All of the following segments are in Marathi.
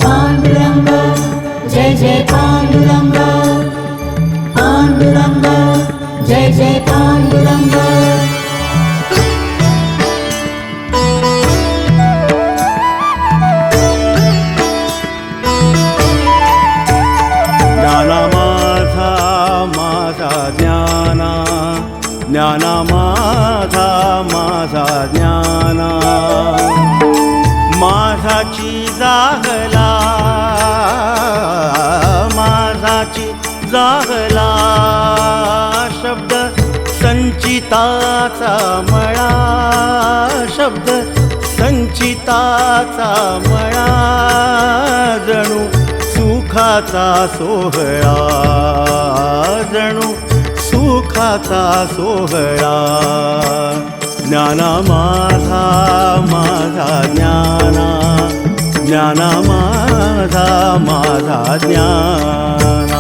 पांडुरंग जय जय पांडुरंग, पांडुरंग जय जय पांडुरंग। ज्ञाना माझा माझा ज्ञाना, ज्ञाना माझा माझा ज्ञाना, माझाची जागला माझाची जागला, शब्द संचिताचा मळा, शब्द संचिताचा मळा, जणू सुखाचा सोहळा, जणू सुखाचा सोहळा। ज्ञाना माझा माझा ज्ञाना, ज्ञाना माझा माझा ज्ञाना।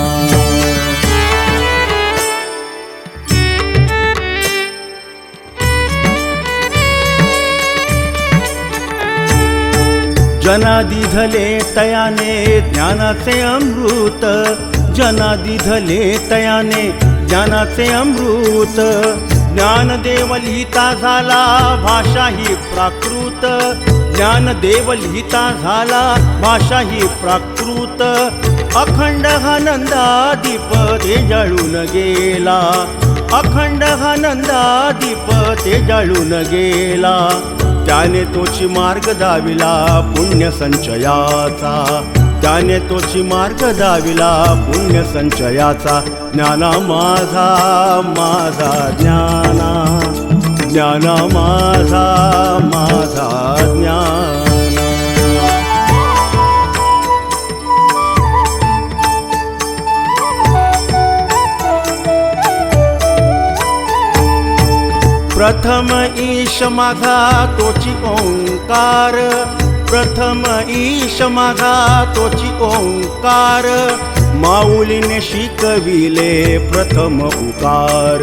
जनादी धले तयाने ज्ञानाचे अमृत, जनादी धले तयाने ज्ञानाचे अमृत। ज्ञानदेव लिहिता झाला भाषा ही प्राकृत, ज्ञानदेव लिहिता झाला भाषा ही प्राकृत। अखंड हा नंदादीप तेजाळून गेला, अखंड हा नंदादीप तेजाळून गेला। त्याने तोची मार्ग दाविला पुण्य संचयाचा, त्याने तोची मार्ग दाविला पुण्य संचयाचा। ज्ञाना माझा माझा ज्ञाना, ज्ञाना माझा माझा ज्ञाना। प्रथम ईश माझा तोची ओंकार, प्रथम ईश माझा तोची ओंकार। माऊलीने शिकविले प्रथम उकार,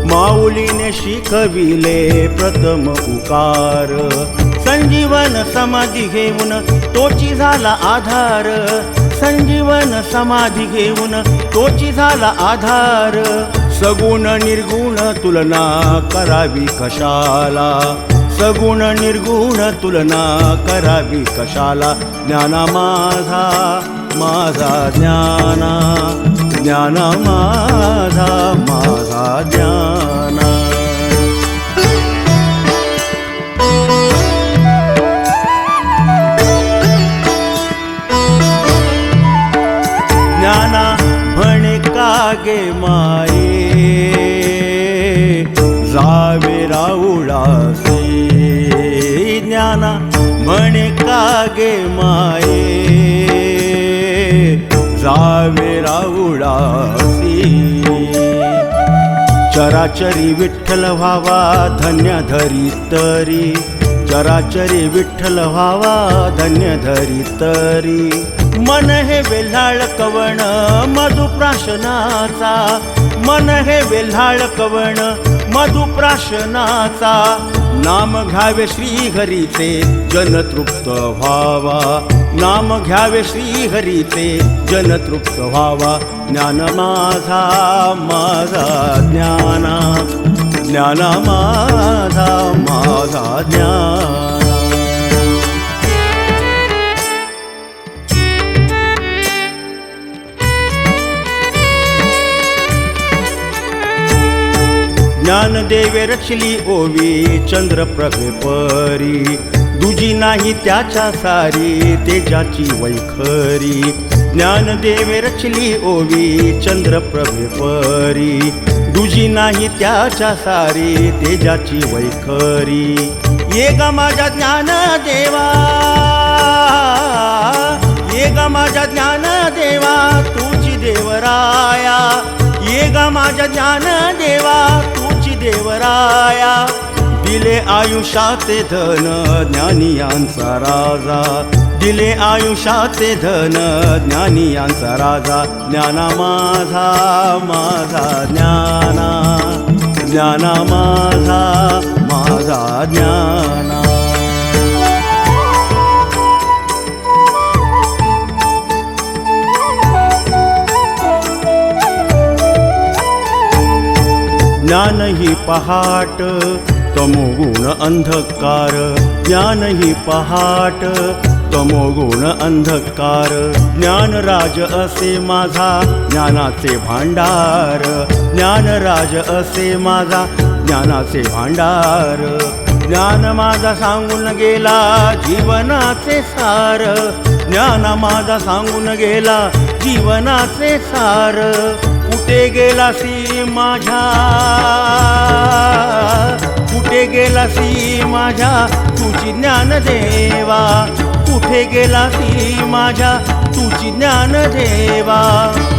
माऊलीने शिकविले प्रथम उकार। संजीवन समाधी घेऊन तोची झाला आधार, संजीवन समाधी घेऊन तोची झाला आधार। सगुण निर्गुण तुलना करावी कशाला, सगुण निर्गुण तुलना करावी कशाला। ज्ञाना माझा माझा ज्ञाना, ज्ञाना माझा माझा ज्ञाना। ज्ञाना म्हणे कागे माये, जावे राऊळासे। ज्ञाना म्हणे कागे माये, जावे राऊळासी। चराचरी विठ्ठल व्हावा धन्य धरी तरी, चराचरी विठ्ठल व्हावा धन्य धरी तरी। मन हे वेल्हाळ कवण मधुप्राशनाचा, मन हे वेल्हाळ कवण मधुप्राशनाचा। नाम घ्यावे श्री हरीचे जन तृप्त व्हावा, नाम घ्यावे श्री हरीचे जन तृप्त व्हावा। ज्ञान माझा माझा ज्ञाना, ज्ञाना माझा माझा ज्ञाना। ज्ञानदेवे रचली ओवी चंद्रप्रभे परी, दुजी नाही त्याच्या सारी तेजाची वैखरी। ज्ञानदेवे रचली ओवी चंद्रप्रभे परी, दुजी नाही त्याच्या सारी तेजाची वैखरी। ये ग माझ्या ज्ञानदेवा, ये ग माझ्या ज्ञानदेवा तुझी देवराया। ये ग माझ्या ज्ञानदेवा तुझी देवराया। दिले आयुष्याचे धन ज्ञानियांचा राजा, दिले आयुष्याचे धन ज्ञानियांचा राजा। ज्ञाना माझा माझा ज्ञाना, ज्ञाना माझा माझा ज्ञाना। ज्ञान ही पहाट तमोगुण अंधकार, ज्ञान ही पहाट तमोगुण अंधकार. ज्ञानराज असे माझा ज्ञानाचे भांडार, ज्ञानराज असे माझा ज्ञानाचे भांडार. ज्ञान माझा सांगून गेला जीवनाचे सार, ज्ञान माझा सांगून गेला जीवनाचे सार. कुठे गेलासी माझ्या, कुठे गेलासी माझ्या तुझी ज्ञान देवा, कुठे गेलासी माझ्या तुझी ज्ञान देवा.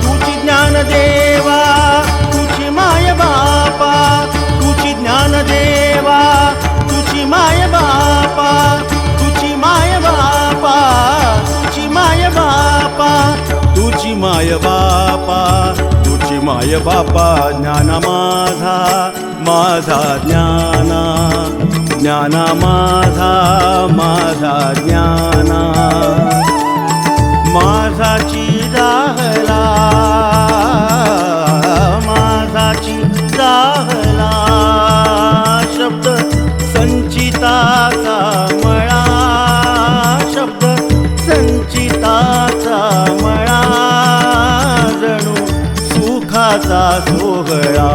तुझी ज्ञान देवा, तुझी माय बापा, तुझी ज्ञान देवा, तुझी माय बापा, तुझी माय बापा, तुझी माय बापा, तुझी माय बापा, तुझी माय बापा. ज्ञाना माझा, माझा ज्ञाना, ज्ञाना माझा, माझा ज्ञाना. माझाची दाहला, माझाची दाहला. शब्द संचिताचा मळा, शब्द संचिताचा मळा. जणू सुखाचा सोहळा,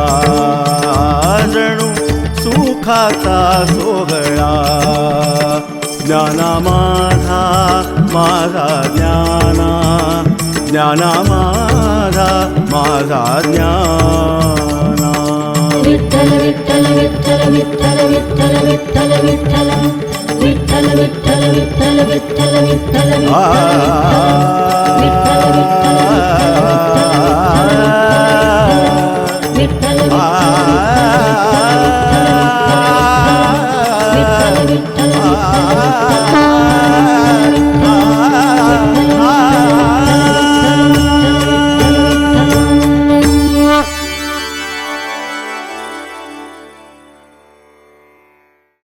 जणू सुखाचा सोहळा. ज्ञाना माझा, माझा ज्ञाना, ज्ञाना माझा, माझा ज्ञाना. विठ्ठल विठ्ठल विठ्ठल विठ्ठल विठ्ठल विठ्ठल विठ्ठल विठ्ठल विठ्ठल विठ्ठल विठ्ठल विठ्ठल विठ्ठल.